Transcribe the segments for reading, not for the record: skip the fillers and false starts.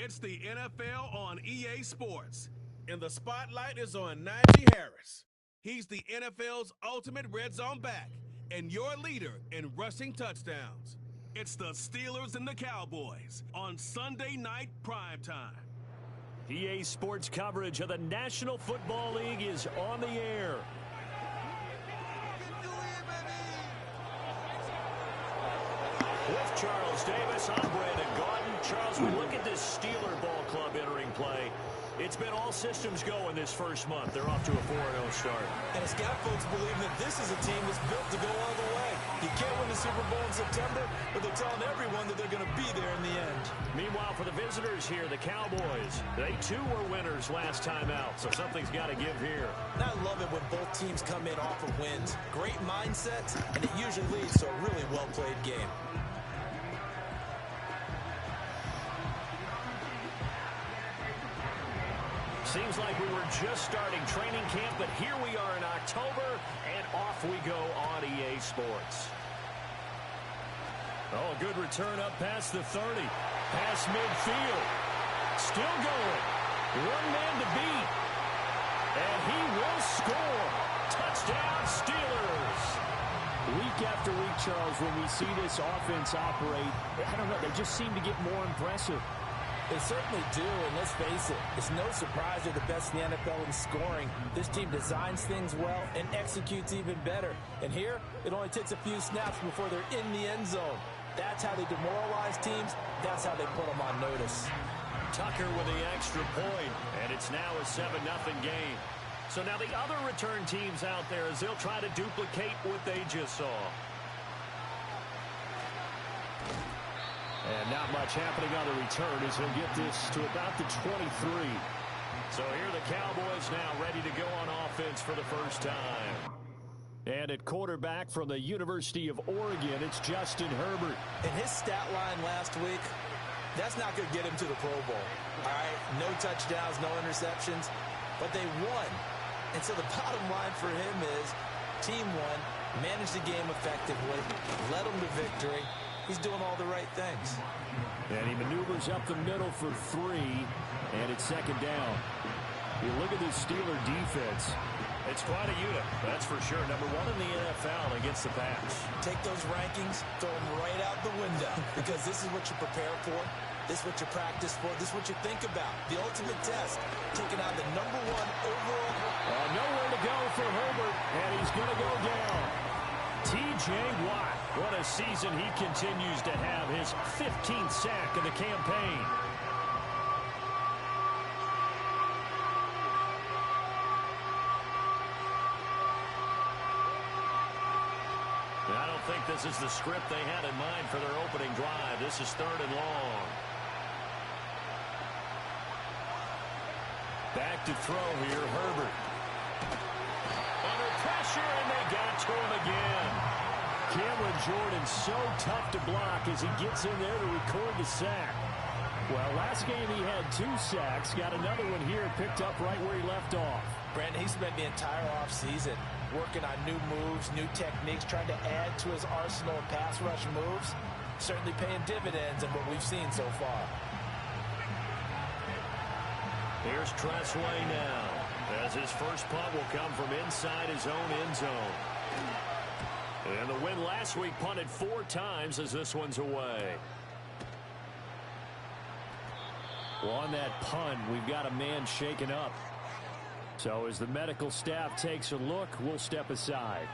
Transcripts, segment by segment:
It's the NFL on EA Sports, and the spotlight is on Najee Harris. He's the NFL's ultimate red zone back and your leader in rushing touchdowns. It's the Steelers and the Cowboys on Sunday night primetime. EA Sports coverage of the National Football League is on the air. With Charles Davis, I'm Brandon Gaudin. Charles, we look at this Steeler ball club entering play. It's been all systems go in this first month. They're off to a 4-0 start. And it's got folks believing that this is a team that's built to go all the way. You can't win the Super Bowl in September, but they're telling everyone that they're going to be there in the end. Meanwhile, for the visitors here, the Cowboys, they too were winners last time out, so something's got to give here. And I love it when both teams come in off of wins. Great mindsets, and it usually leads to a really well-played game. Seems like we were just starting training camp, but here we are in October, and off we go on EA Sports. Oh, a good return up past the 30. Past midfield. Still going. One man to beat. And he will score. Touchdown, Steelers. Week after week, Charles, when we see this offense operate, I don't know, they just seem to get more impressive. They certainly do, and let's face it, it's no surprise they're the best in the NFL in scoring. This team designs things well and executes even better. And here, it only takes a few snaps before they're in the end zone. That's how they demoralize teams. That's how they put them on notice. Tucker with the extra point, and it's now a 7-0 game. So now the other return teams out there, as they'll try to duplicate what they just saw. And not much happening on the return as he'll get this to about the 23. So here the Cowboys now ready to go on offense for the first time. And at quarterback from the University of Oregon, it's Justin Herbert. And his stat line last week, that's not going to get him to the Pro Bowl. All right, no touchdowns, no interceptions, but they won. And so the bottom line for him is team won, managed the game effectively, led them to victory. He's doing all the right things. And he maneuvers up the middle for 3, and it's second down. You look at this Steeler defense. It's quite a unit, that's for sure. Number 1 in the NFL against the pass. Take those rankings, throw them right out the window, because this is what you prepare for. This is what you practice for. This is what you think about. The ultimate test, taking out the number 1 overall. Nowhere to go for Herbert, and he's going to go down. T.J. Watt, what a season he continues to have, his 15th sack of the campaign. I don't think this is the script they had in mind for their opening drive. This is 3rd and long. Back to throw here, Herbert. Under pressure, and they got to him again. Cameron Jordan so tough to block as he gets in there to record the sack. Well, last game he had 2 sacks. Got another one here, picked up right where he left off. Brandon, he spent the entire offseason working on new moves, new techniques, trying to add to his arsenal of pass rush moves. Certainly paying dividends in what we've seen so far. Here's Tressway now, as his first punt will come from inside his own end zone. And the win last week punted 4 times as this one's away. Well, on that punt, we've got a man shaken up. So as the medical staff takes a look, we'll step aside.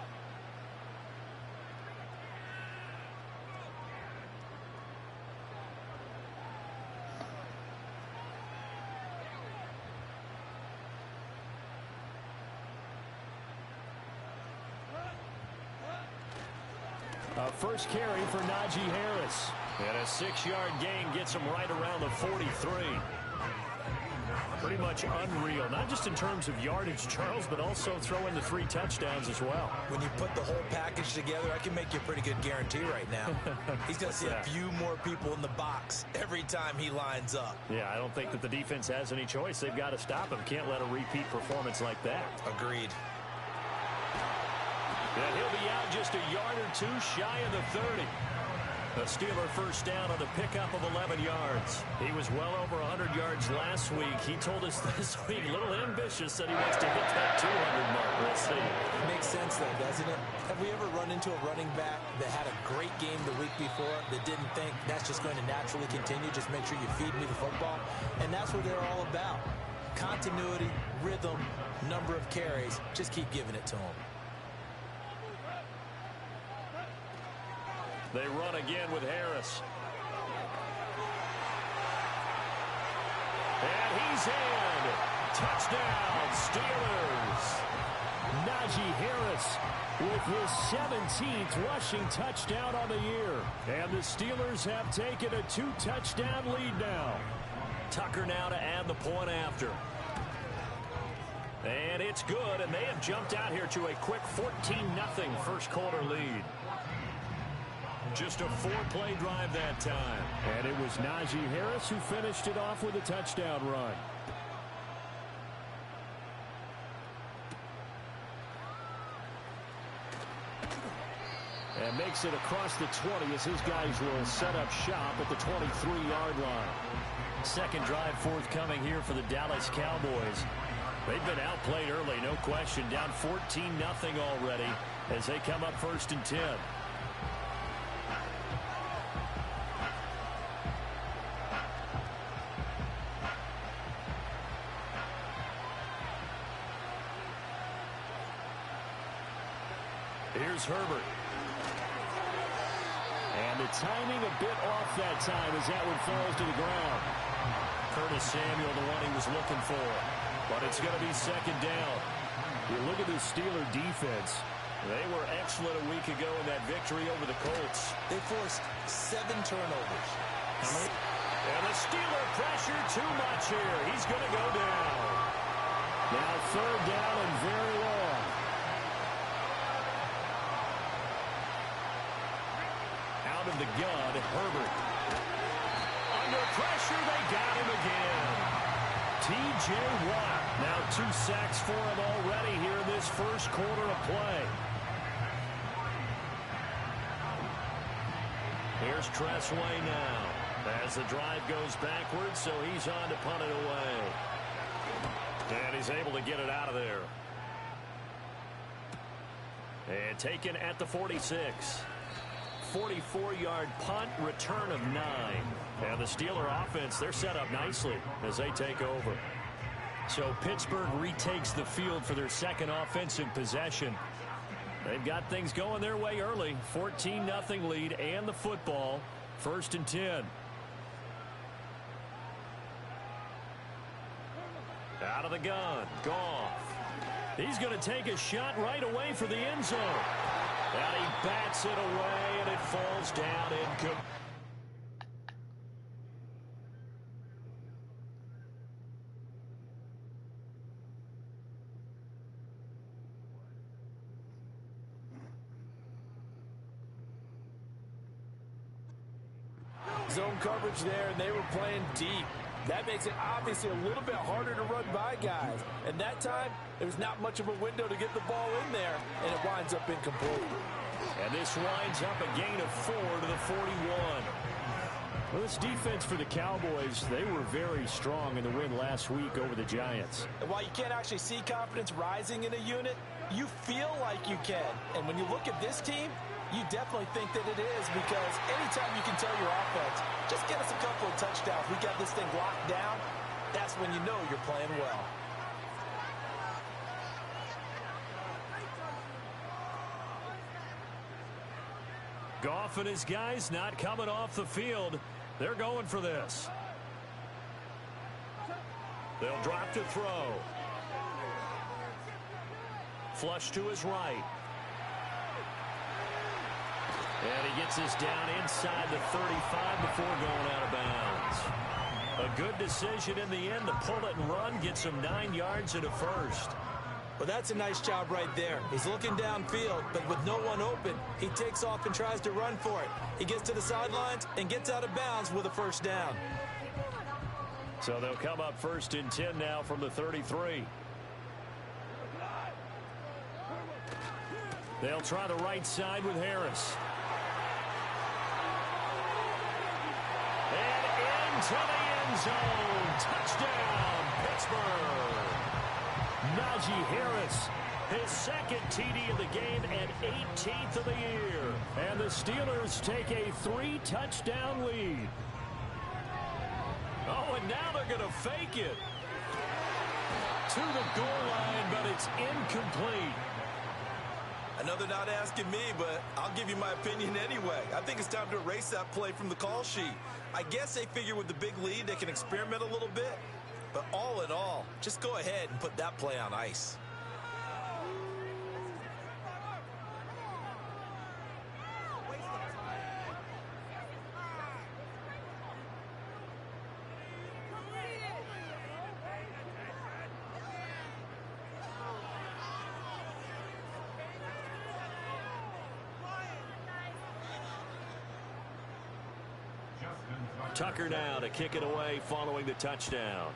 First carry for Najee Harris. And a 6-yard gain gets him right around the 43. Pretty much unreal, not just in terms of yardage, Charles, but also throwing the 3 touchdowns as well. When you put the whole package together, I can make you a pretty good guarantee right now. He's going to see a few more people in the box every time he lines up. Yeah, I don't think that the defense has any choice. They've got to stop him. Can't let a repeat performance like that. Agreed. And he'll be out just a yard or 2 shy of the 30. A Steeler first down on the pickup of 11 yards. He was well over 100 yards last week. He told us this week, a little ambitious, that he wants to hit that 200 mark. Let's see. Makes sense, though, doesn't it? Have we ever run into a running back that had a great game the week before that didn't think that's just going to naturally continue? Just make sure you feed me the football. And that's what they're all about. Continuity, rhythm, number of carries. Just keep giving it to them. They run again with Harris. And he's in. Touchdown, Steelers. Najee Harris with his 17th rushing touchdown on the year. And the Steelers have taken a 2-touchdown lead now. Tucker now to add the point after. And it's good, and they have jumped out here to a quick 14-0 first quarter lead. Just a 4-play drive that time. And it was Najee Harris who finished it off with a touchdown run. And makes it across the 20 as his guys will set up shop at the 23-yard line. Second drive forthcoming here for the Dallas Cowboys. They've been outplayed early, no question. Down 14-0 already as they come up 1st and 10. Here's Herbert. And the timing a bit off that time as that one falls to the ground. Curtis Samuel, the one he was looking for. But it's going to be second down. You look at the Steeler defense. They were excellent a week ago in that victory over the Colts. They forced 7 turnovers. How many? And the Steeler pressure too much here. He's going to go down. Now 3rd down and very long. Out of the gun, Herbert. Under pressure, they got him again. T.J. Watt. Now 2 sacks for him already here in this first quarter of play. Here's Tressway now. As the drive goes backwards, so he's on to punt it away. And he's able to get it out of there. And taken at the 46. 44-yard punt, return of 9. And the Steeler offense, they're set up nicely as they take over. So Pittsburgh retakes the field for their second offensive possession. They've got things going their way early. 14-0 lead and the football. 1st and 10. Out of the gun. Goff. He's going to take a shot right away for the end zone. And he bats it away, and it falls down incomplete. Zone coverage there, and they were playing deep. That makes it obviously a little bit harder to run by guys. And that time, there was not much of a window to get the ball in there, and it winds up incomplete. And this winds up a gain of 4 to the 41. Well, this defense for the Cowboys, they were very strong in the win last week over the Giants. And while you can't actually see confidence rising in a unit, you feel like you can. And when you look at this team, you definitely think that it is, because anytime you can tell your offense, just get us a couple of touchdowns, we got this thing locked down, that's when you know you're playing well. Goff and his guys not coming off the field. They're going for this. They'll drop to throw. Flush to his right. And he gets this down inside the 35 before going out of bounds. A good decision in the end to pull it and run, get some 9 yards and a first. Well, that's a nice job right there. He's looking downfield, but with no one open, he takes off and tries to run for it. He gets to the sidelines and gets out of bounds with a first down. So they'll come up 1st and 10 now from the 33. They'll try the right side with Harris. to the end zone. Touchdown, Pittsburgh. Najee Harris, his second TD of the game and 18th of the year. And the Steelers take a 3-touchdown lead. Oh, and now they're going to fake it to the goal line, but it's incomplete. I know they're not asking me, but I'll give you my opinion anyway. I think it's time to erase that play from the call sheet. I guess they figure with the big lead they can experiment a little bit. But all in all, just go ahead and put that play on ice. Tucker now to kick it away following the touchdown.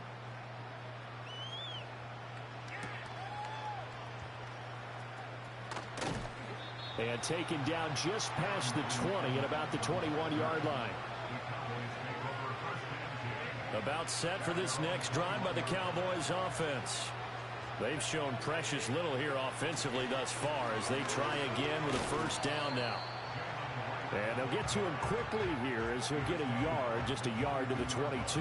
And taken down just past the 20 at about the 21-yard line. About set for this next drive by the Cowboys offense. They've shown precious little here offensively thus far as they try again with a first down now. And they'll get to him quickly here as he'll get a yard, just a yard to the 22.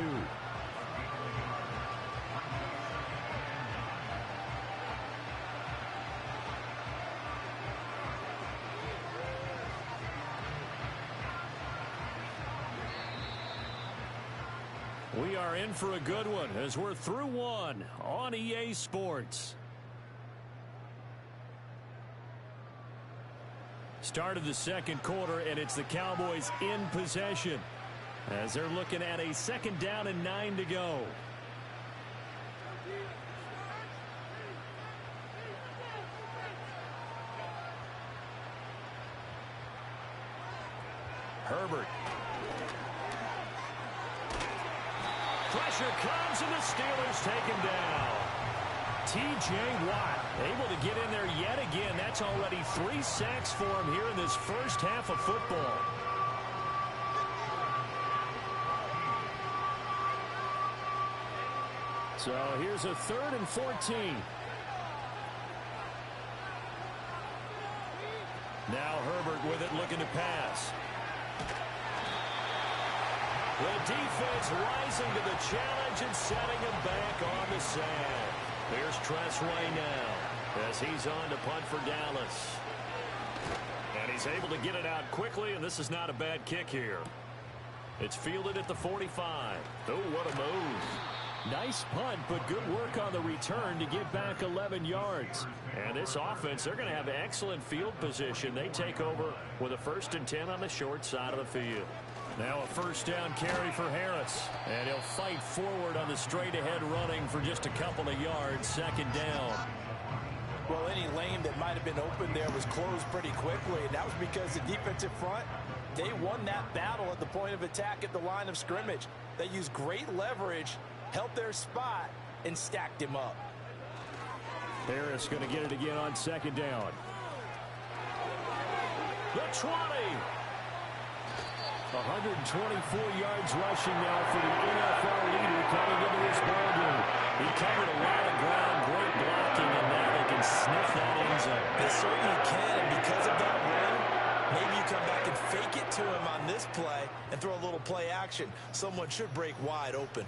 We are in for a good one as we're through one on EA Sports. Start of the second quarter, and it's the Cowboys in possession as they're looking at a second down and 9 to go. Herbert. Pressure comes, and the Steelers take him down. T.J. Watt able to get in there yet again. That's already 3 sacks for him here in this first half of football. So here's a 3rd and 14. Now Herbert with it, looking to pass. The defense rising to the challenge and setting him back on the sand. Here's Tressway now as he's on to punt for Dallas. And he's able to get it out quickly, and this is not a bad kick here. It's fielded at the 45. Oh, what a move. Nice punt, but good work on the return to get back 11 yards. And this offense, they're going to have excellent field position. They take over with a 1st and 10 on the short side of the field. Now a first down carry for Harris. And he'll fight forward on the straight-ahead running for just a couple of yards. Second down. Well, any lane that might have been open there was closed pretty quickly, and that was because the defensive front, they won that battle at the point of attack at the line of scrimmage. They used great leverage, held their spot, and stacked him up. Harris going to get it again on second down. The 20. 124 yards rushing now for the NFL leader coming into this ballgame. He covered a lot of ground, great blocking, and now they can sniff that end zone. They certainly can, and because of that run, maybe you come back and fake it to him on this play and throw a little play action. Someone should break wide open.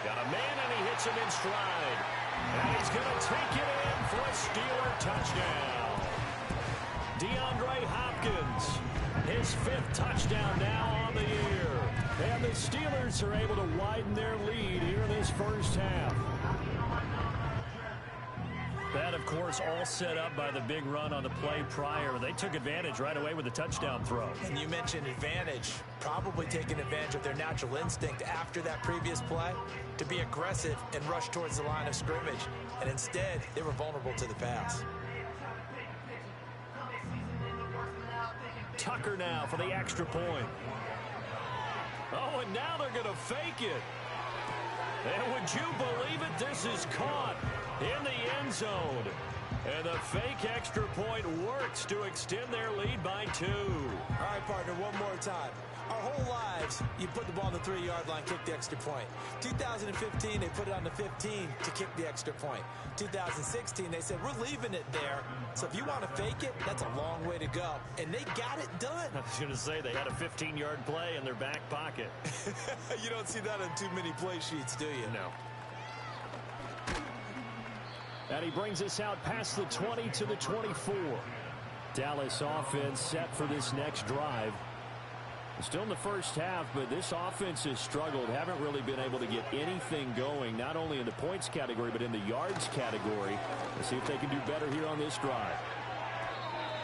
Got a man, and he hits him in stride. And he's going to take it in for a Steeler touchdown. DeAndre Hopkins, his 5th touchdown now on the year. And the Steelers are able to widen their lead here in this first half. That, of course, all set up by the big run on the play prior. They took advantage right away with a touchdown throw. And you mentioned advantage, probably taking advantage of their natural instinct after that previous play to be aggressive and rush towards the line of scrimmage. And instead, they were vulnerable to the pass. Tucker now for the extra point. Oh, and now they're going to fake it. And would you believe it? This is caught in the end zone. And the fake extra point works to extend their lead by 2. All right, partner, one more time. Our whole lives, you put the ball on the 3-yard line, kick the extra point. 2015, they put it on the 15 to kick the extra point. 2016, they said, we're leaving it there. So if you want to fake it, that's a long way to go. And they got it done. I was going to say, they had a 15-yard play in their back pocket. You don't see that on too many play sheets, do you? No. And he brings us out past the 20 to the 24. Dallas offense set for this next drive. Still in the first half, but this offense has struggled. Haven't really been able to get anything going, not only in the points category, but in the yards category. Let's see if they can do better here on this drive.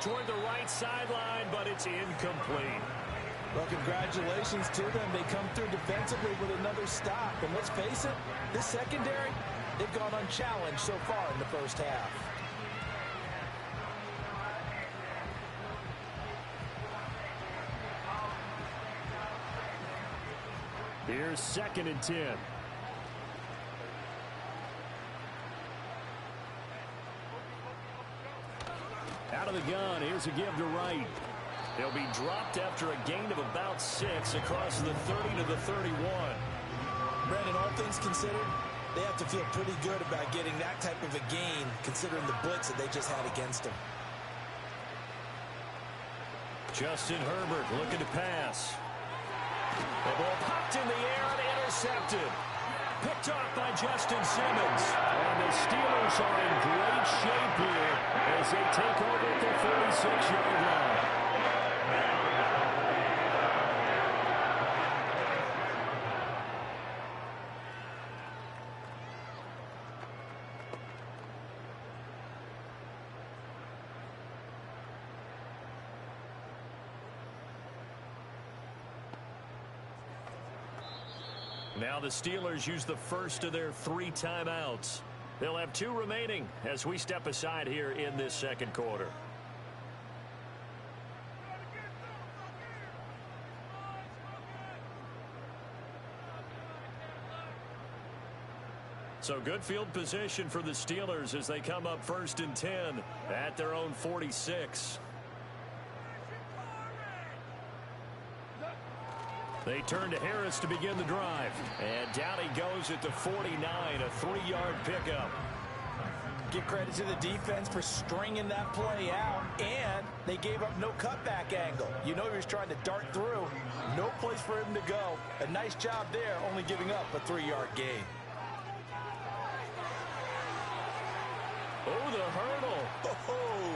Toward the right sideline, but it's incomplete. Well, congratulations to them. They come through defensively with another stop. And let's face it, this secondary, they've gone unchallenged so far in the first half. Here's 2nd and 10. Out of the gun. Here's a give to Wright. He'll be dropped after a gain of about 6 across the 30 to the 31. Brandon, all things considered, they have to feel pretty good about getting that type of a gain considering the blitz that they just had against them. Justin Herbert looking to pass. The ball popped in the air and intercepted. Picked off by Justin Simmons. And the Steelers are in great shape here as they take over at the 46-yard line. Now the Steelers use the first of their 3 timeouts. They'll have 2 remaining as we step aside here in this second quarter. So good field position for the Steelers as they come up 1st and 10 at their own 46. They turn to Harris to begin the drive. And down he goes at the 49, a 3-yard pickup. Give credit to the defense for stringing that play out, and they gave up no cutback angle. You know he was trying to dart through. No place for him to go. A nice job there, only giving up a 3-yard gain. Oh, the hurdle. Oh.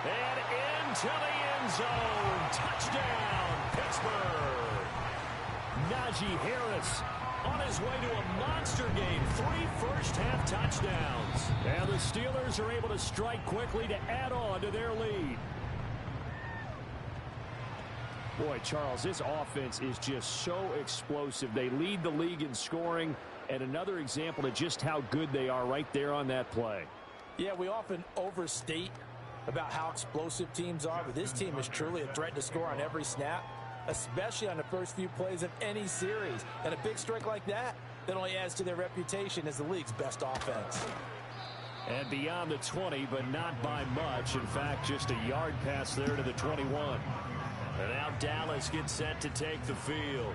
And into the end zone. Touchdown, Pittsburgh. Najee Harris on his way to a monster game. 3 first-half touchdowns. And the Steelers are able to strike quickly to add on to their lead. Boy, Charles, this offense is just so explosive. They lead the league in scoring, and another example of just how good they are right there on that play. Yeah, we often overstate about how explosive teams are, but this team is truly a threat to score on every snap, especially on the first few plays of any series. And a big strike like that only adds to their reputation as the league's best offense. And beyond the 20, but not by much. In fact, just a yard pass there to the 21. And now Dallas gets set to take the field.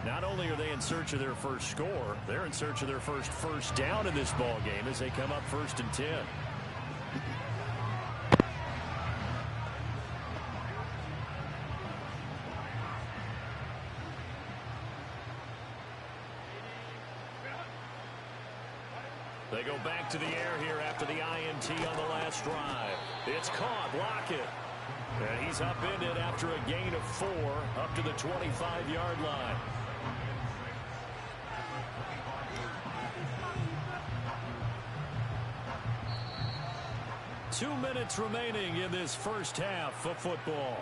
Not only are they in search of their first score, they're in search of their first down in this ball game as they come up 1st and 10. They go back to the air here after the INT on the last drive. It's caught. Lockett. And he's upended after a gain of 4 up to the 25-yard line. 2 minutes remaining in this first half of football.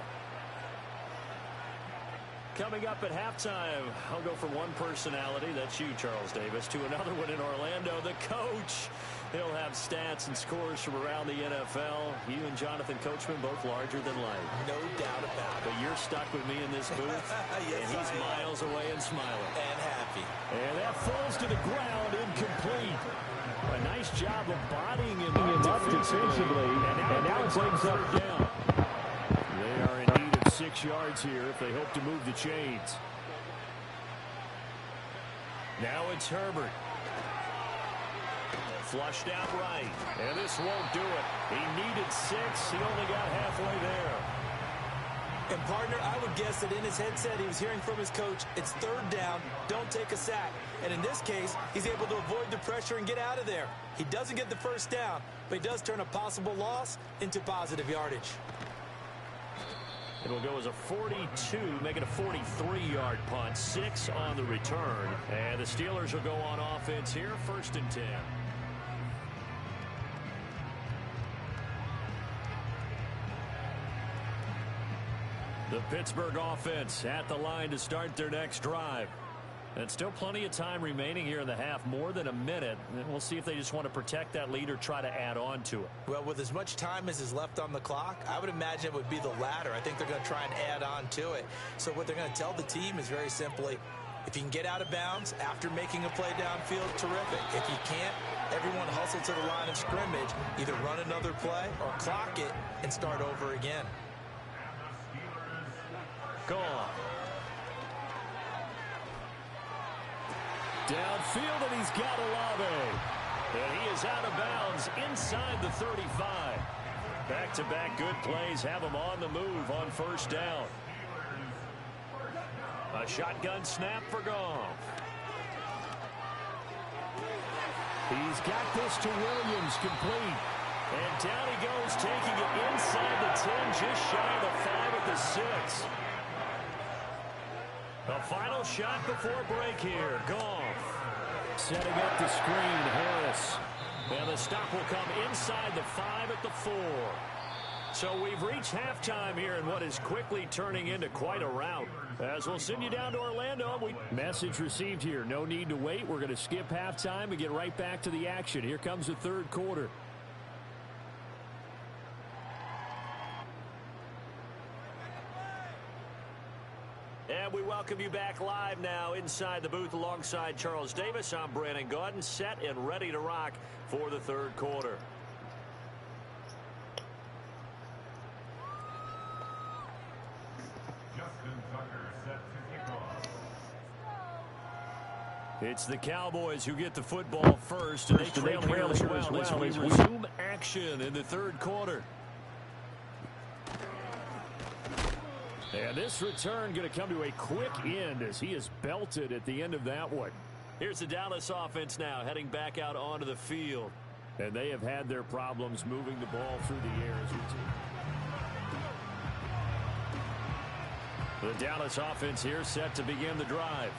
Coming up at halftime, I'll go from one personality, that's you, Charles Davis, to another one in Orlando, the coach. He'll have stats and scores from around the NFL. You and Jonathan Coachman, both larger than life. No doubt about it. But you're stuck with me in this booth, yes, and he's miles away and smiling. And happy. And that falls to the ground, incomplete. A nice job of bodying him up defensively. And now it brings up down. They are in need of 6 yards here if they hope to move the chains. Now it's Herbert. Flushed out right. And this won't do it. He needed 6. He only got halfway there. And, partner, I would guess that in his headset he was hearing from his coach, it's 3rd down, don't take a sack. And in this case, he's able to avoid the pressure and get out of there. He doesn't get the 1st down, but he does turn a possible loss into positive yardage. It'll go as a 42, make it a 43-yard punt, 6 on the return. And the Steelers will go on offense here, 1st and 10. The Pittsburgh offense at the line to start their next drive. And still plenty of time remaining here in the half, more than a minute. And we'll see if they just want to protect that lead or try to add on to it. Well, with as much time as is left on the clock, I would imagine it would be the latter. I think they're going to try and add on to it. So what they're going to tell the team is very simply, if you can get out of bounds after making a play downfield, terrific. If you can't, everyone hustle to the line of scrimmage, either run another play or clock it and start over again. Gone. Downfield, and he's got Olave. And he is out of bounds inside the 35. Back-to-back good plays have him on the move on 1st down. A shotgun snap for Goff. He's got this to Williams, complete. And down he goes, taking it inside the 10, just shy of the 5 at the 6. The final shot before break here. Goff setting up the screen. Harris. And the stop will come inside the 5 at the 4. So we've reached halftime here in what is quickly turning into quite a rout. As we'll send you down to Orlando. Message received here. No need to wait. We're going to skip halftime and get right back to the action. Here comes the 3rd quarter. And we welcome you back live now inside the booth alongside Charles Davis. I'm Brandon Gaudin, set and ready to rock for the 3rd quarter. It's the Cowboys who get the football first, and they trail here as well as we resume action in the 3rd quarter. And this return going to come to a quick end as he is belted at the end of that one. Here's the Dallas offense now heading back out onto the field. And they have had their problems moving the ball through the air as we see. The Dallas offense here set to begin the drive.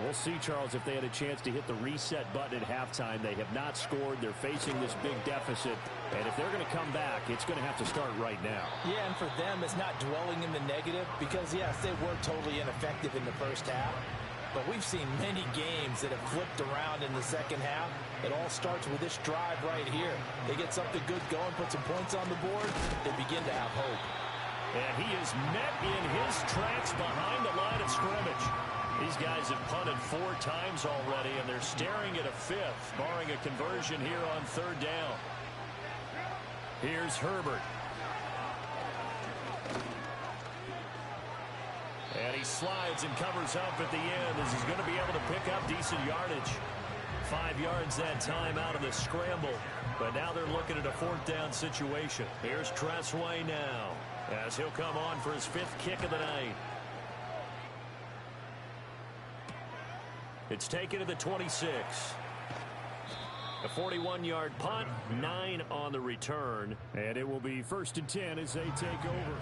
We'll see, Charles, if they had a chance to hit the reset button at halftime. They have not scored. They're facing this big deficit. And if they're going to come back, it's going to have to start right now. Yeah, and for them, it's not dwelling in the negative because, yes, they were totally ineffective in the 1st half. But we've seen many games that have flipped around in the 2nd half. It all starts with this drive right here. They get something good going, put some points on the board, they begin to have hope. And he is met in his tracks behind the line of scrimmage. These guys have punted 4 times already, and they're staring at a 5th, barring a conversion here on 3rd down. Here's Herbert. And he slides and covers up at the end as he's going to be able to pick up decent yardage. 5 yards that time out of the scramble. But now they're looking at a 4th down situation. Here's Tressway now as he'll come on for his 5th kick of the night. It's taken to the 26. A 41-yard punt, 9 on the return. And it will be 1st and 10 as they take over.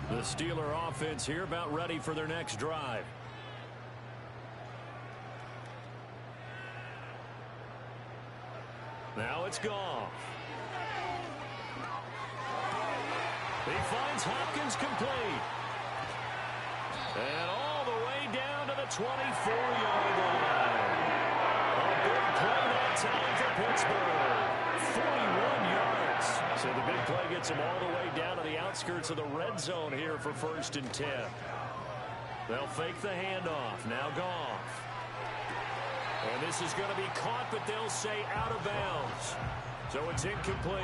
The Steeler offense here about ready for their next drive. Now it's Goff. He finds Hopkins complete. And all the way down to the 24-yard line. A big play that time for Pittsburgh. 41 yards. So the big play gets him all the way down to the outskirts of the red zone here for 1st and 10. They'll fake the handoff. Now Goff. And this is going to be caught, but they'll say out of bounds. So it's incomplete.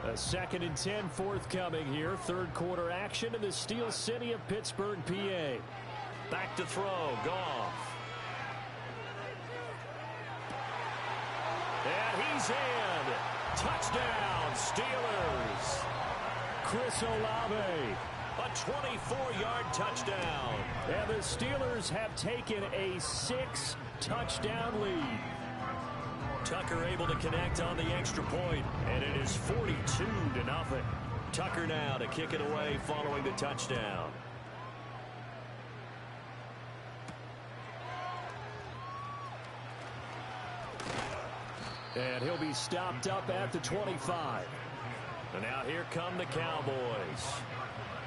A 2nd and 10 forthcoming here. Third quarter action in the Steel City of Pittsburgh, PA. Back to throw. Goff. And he's in. Touchdown, Steelers. Chris Olave. A 24-yard touchdown. And the Steelers have taken a 6-touchdown lead. Tucker able to connect on the extra point, and it is 42-0. Tucker now to kick it away following the touchdown. And he'll be stopped up at the 25. And now here come the Cowboys.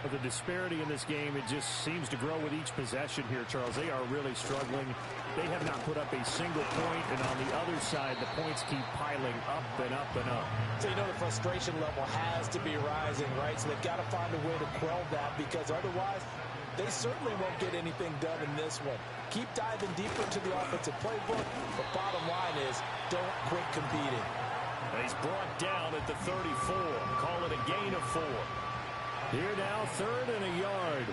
The disparity in this game, it just seems to grow with each possession here, Charles. They are really struggling. They have not put up a single point, and on the other side, the points keep piling up and up and up. So you know the frustration level has to be rising, right? So they've got to find a way to quell that, because otherwise they certainly won't get anything done in this one. Keep diving deeper into the offensive playbook, but bottom line is don't quit competing. And he's brought down at the 34. Call it a gain of 4. Here now, 3rd and a yard.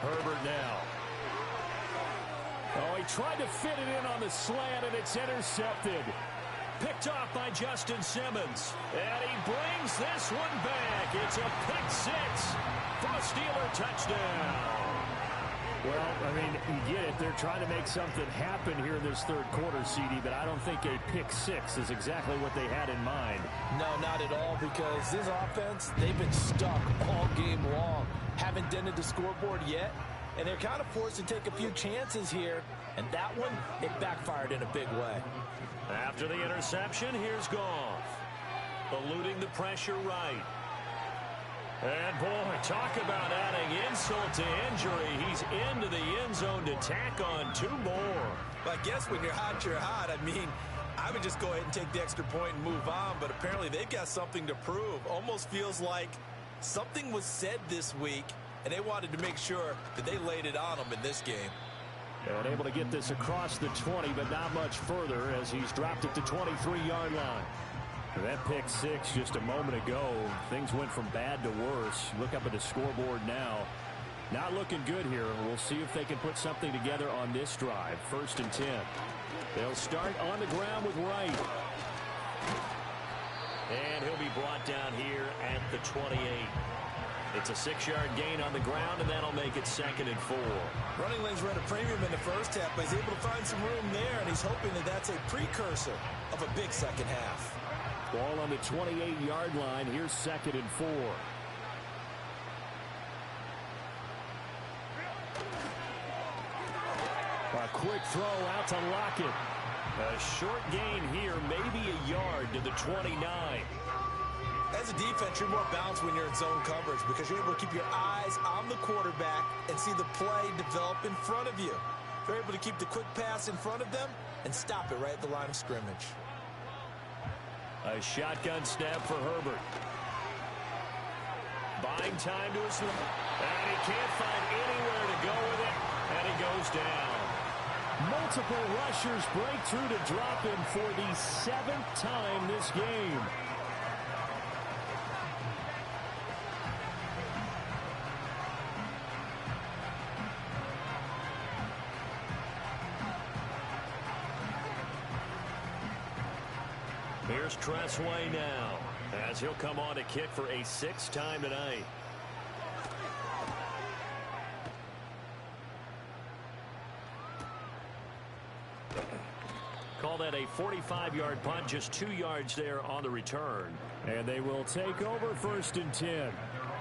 Herbert now. Oh, he tried to fit it in on the slant, and it's intercepted. Picked off by Justin Simmons. And he brings this one back. It's a pick 6 for a Steeler touchdown. Well, I mean, you get it. They're trying to make something happen here in this third quarter, CD, but I don't think a pick 6 is exactly what they had in mind. No, not at all, because this offense, they've been stuck all game long. Haven't dented the scoreboard yet, and they're kind of forced to take a few chances here, and that one, it backfired in a big way. After the interception, here's Goff. Eluding the pressure right. And, boy, talk about adding insult to injury. He's into the end zone to tack on 2 more. But I guess when you're hot, you're hot. I mean, I would just go ahead and take the extra point and move on, but apparently they've got something to prove. Almost feels like something was said this week, and they wanted to make sure that they laid it on them in this game. And able to get this across the 20, but not much further as he's dropped it to 23-yard line. That pick 6 just a moment ago. Things went from bad to worse. Look up at the scoreboard now. Not looking good here. We'll see if they can put something together on this drive. 1st and 10. They'll start on the ground with Wright. And he'll be brought down here at the 28. It's a 6-yard gain on the ground, and that'll make it 2nd and 4. Running lanes were at a premium in the first half, but he's able to find some room there, and he's hoping that that's a precursor of a big second half. Ball on the 28-yard line. Here's 2nd and 4. A quick throw out to Lockett. A short gain here, maybe a yard to the 29. As a defense, you're more balanced when you're in zone coverage because you're able to keep your eyes on the quarterback and see the play develop in front of you. You're able to keep the quick pass in front of them and stop it right at the line of scrimmage. A shotgun snap for Herbert. Buying time to his left. And he can't find anywhere to go with it. And he goes down. Multiple rushers break through to drop him for the 7th time this game. Here's Tressway now, as he'll come on to kick for a 6th time tonight. Call that a a 45-yard punt, just 2 yards there on the return. And they will take over 1st and 10.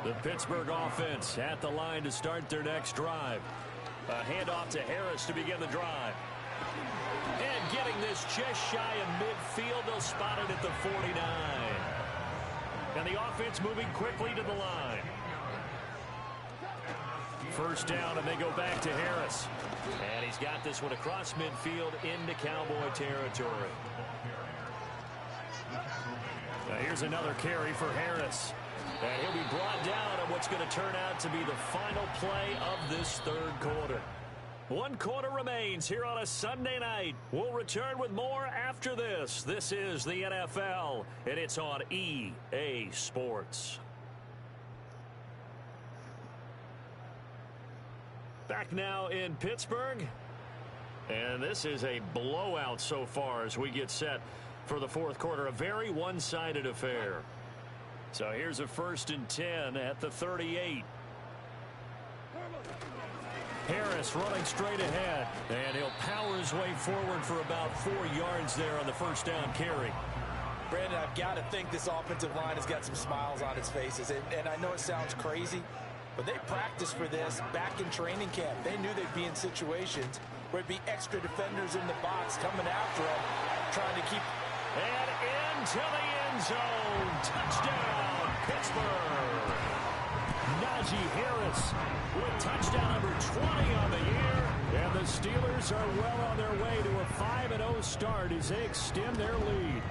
The Pittsburgh offense at the line to start their next drive. A handoff to Harris to begin the drive. And getting this just shy of midfield, they'll spot it at the 49. And the offense moving quickly to the line. 1st down, and they go back to Harris. And he's got this one across midfield into Cowboy territory. Now here's another carry for Harris. And he'll be brought down on what's going to turn out to be the final play of this 3rd quarter. 1 quarter remains here on a Sunday night. We'll return with more after this. This is the NFL, and it's on EA Sports. Back now in Pittsburgh. And this is a blowout so far as we get set for the 4th quarter. A very one-sided affair. So here's a 1st and 10 at the 38. Harris running straight ahead. And he'll power his way forward for about 4 yards there on the 1st down carry. Brandon, I've got to think this offensive line has got some smiles on its faces. And I know it sounds crazy, but they practiced for this back in training camp. They knew they'd be in situations where there'd be extra defenders in the box coming after them, trying to keep... And into the end zone. Touchdown, Pittsburgh. Najee Harris with touchdown number 20 on the year. And the Steelers are well on their way to a 5-0 start as they extend their lead.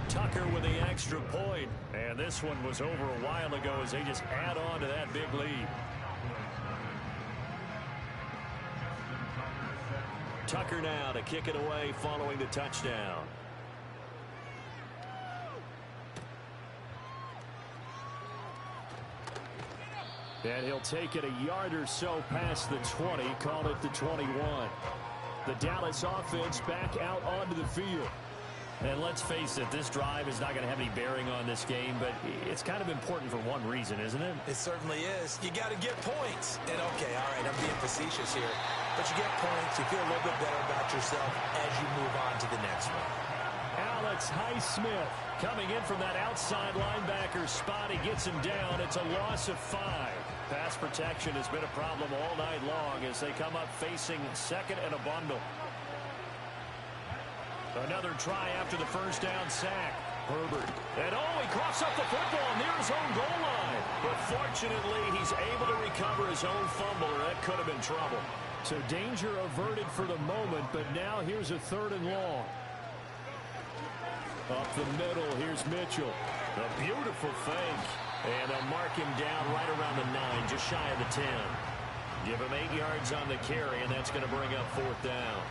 Tucker with the extra point. And this one was over a while ago as they just add on to that big lead. Tucker now to kick it away following the touchdown. And he'll take it a yard or so past the 20, call it the 21. The Dallas offense back out onto the field. And let's face it, this drive is not going to have any bearing on this game, but it's kind of important for one reason, isn't it? It certainly is. You got to get points. And okay, all right, I'm being facetious here. But you get points, you feel a little bit better about yourself as you move on to the next one. Alex Highsmith coming in from that outside linebacker spot. He gets him down. It's a loss of 5. Pass protection has been a problem all night long as they come up facing 2nd and a bundle. Another try after the 1st down sack. Herbert. And he coughs up the football near his own goal line. But fortunately, he's able to recover his own fumble, or that could have been trouble. So danger averted for the moment, but now here's a 3rd and long. Up the middle, here's Mitchell. A beautiful fake. And they'll mark him down right around the 9, just shy of the 10. Give him 8 yards on the carry, and that's going to bring up 4th down.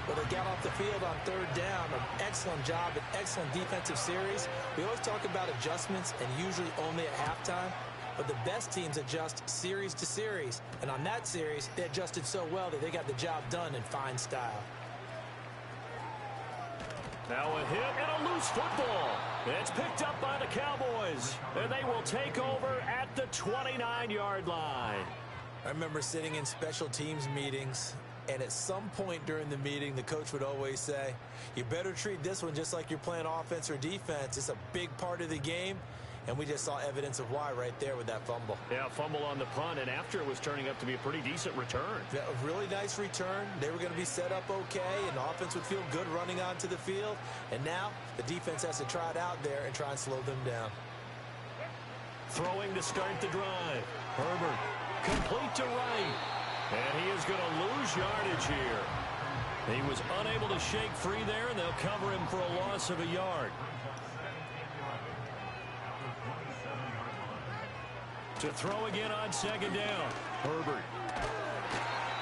Well, they got off the field on 3rd down. An excellent job, an excellent defensive series. We always talk about adjustments, and usually only at halftime. But the best teams adjust series to series. And on that series, they adjusted so well that they got the job done in fine style. Now a hit and a loose football. It's picked up by the Cowboys. And they will take over at the 29-yard line. I remember sitting in special teams meetings, and at some point during the meeting, the coach would always say, you better treat this one just like you're playing offense or defense. It's a big part of the game. And we just saw evidence of why right there with that fumble. Yeah, fumble on the punt, and after it was turning up to be a pretty decent return. Yeah, a really nice return. They were going to be set up okay, and the offense would feel good running onto the field. And now the defense has to try it out there and try and slow them down. Throwing to start the drive. Herbert, complete to right. And he is going to lose yardage here. He was unable to shake free there, and they'll cover him for a loss of a yard. To throw again on 2nd down. Herbert.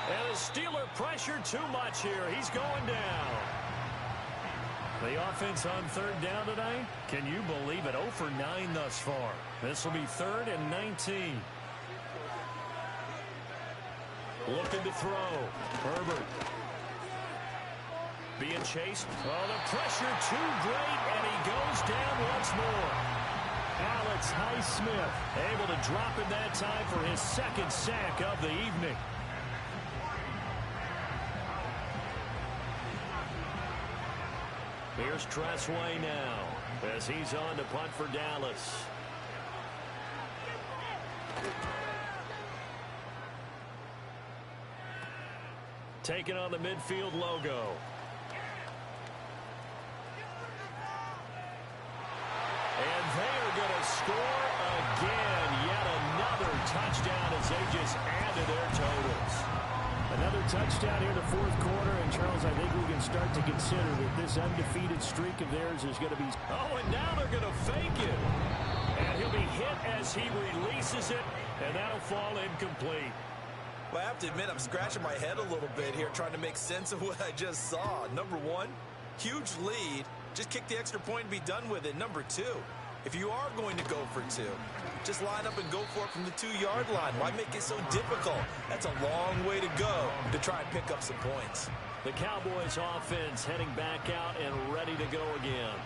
And the Steeler pressure too much here. He's going down. The offense on 3rd down tonight. Can you believe it? 0 for 9 thus far. This will be 3rd and 19. Looking to throw. Herbert. Being chased. Oh, the pressure too great, and he goes down once more. Alex Highsmith able to drop it that time for his 2nd sack of the evening. Here's Tressway now as he's on to punt for Dallas. Taking on the midfield logo. And they are going to score again. Yet another touchdown as they just add to their totals. Another touchdown here in the fourth quarter. And, Charles, I think we can start to consider that this undefeated streak of theirs is going to be... Oh, and now they're going to fake it. And he'll be hit as he releases it, and that'll fall incomplete. Well, I have to admit, I'm scratching my head a little bit here trying to make sense of what I just saw. Number one, huge lead. Just kick the extra point and be done with it. Number two, if you are going to go for two, just line up and go for it from the 2-yard line. Why make it so difficult? That's a long way to go to try and pick up some points. The Cowboys offense heading back out and ready to go again.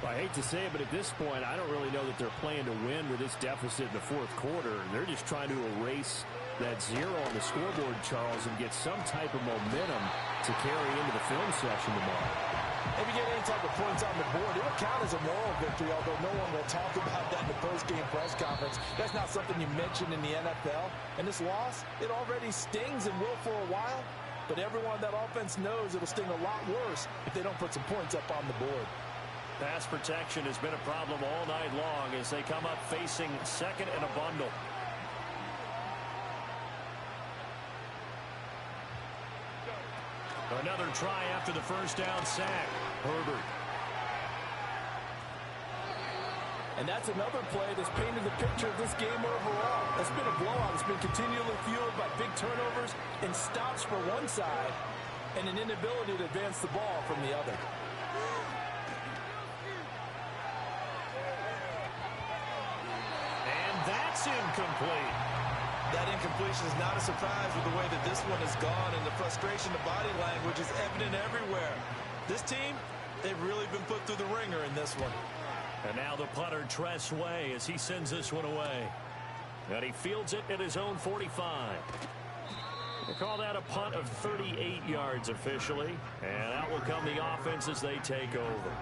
Well, I hate to say it, but at this point, I don't really know that they're playing to win with this deficit in the fourth quarter. They're just trying to erase that zero on the scoreboard, Charles, and get some type of momentum to carry into the film session tomorrow. If you get any type of points on the board, it will count as a moral victory, although no one will talk about that in the post-game press conference. That's not something you mention in the NFL. And this loss, it already stings and will for a while, but everyone on that offense knows it'll sting a lot worse if they don't put some points up on the board. Pass protection has been a problem all night long as they come up facing second and a bundle. Another try after the first down sack. Herbert. And that's another play that's painted the picture of this game overall. It's been a blowout. It's been continually fueled by big turnovers and stops for one side and an inability to advance the ball from the other. And that's incomplete. That incompletion is not a surprise with the way that this one has gone, and the frustration, the body language is evident everywhere. This team, they've really been put through the ringer in this one. And now the punter, Tressway, as he sends this one away. And he fields it at his own 45. We'll call that a punt of 38 yards officially. And out will come the offense as they take over.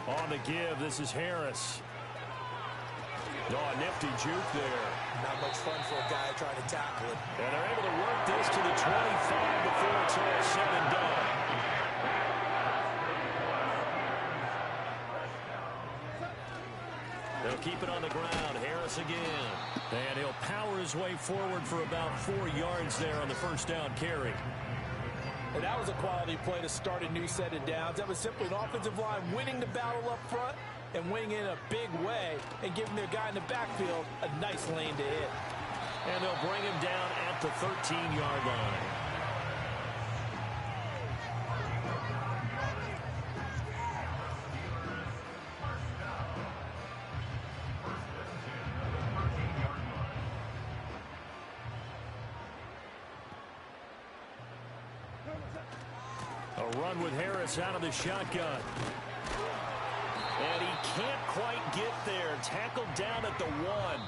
On the give, this is Harris. Oh, a nifty juke there. Not much fun for a guy trying to tackle it. And they're able to work this to the 25 before it's all said and done. They'll keep it on the ground. Harris again. And he'll power his way forward for about 4 yards there on the first down carry. And that was a quality play to start a new set of downs. That was simply an offensive line winning the battle up front and winning in a big way and giving their guy in the backfield a nice lane to hit. And they'll bring him down at the 13-yard line. A run with Harris out of the shotgun. And he can't quite get there. Tackled down at the 1.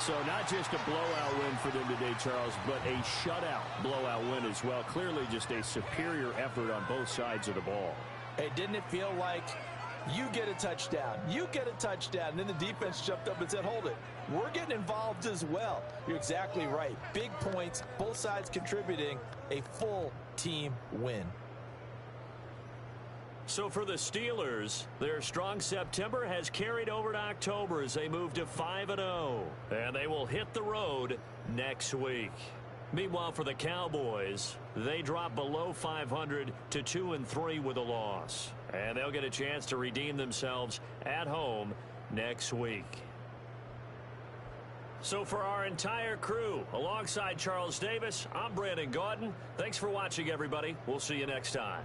So not just a blowout win for them today, Charles, but a shutout blowout win as well. Clearly just a superior effort on both sides of the ball. Hey, didn't it feel like you get a touchdown, you get a touchdown, and then the defense jumped up and said, hold it, we're getting involved as well. You're exactly right. Big points, both sides contributing, a full team win. So for the Steelers, their strong September has carried over to October as they move to 5-0. And they will hit the road next week. Meanwhile, for the Cowboys, they drop below 500 to 2-3 with a loss. And they'll get a chance to redeem themselves at home next week. So for our entire crew, alongside Charles Davis, I'm Brandon Gaudin. Thanks for watching, everybody. We'll see you next time.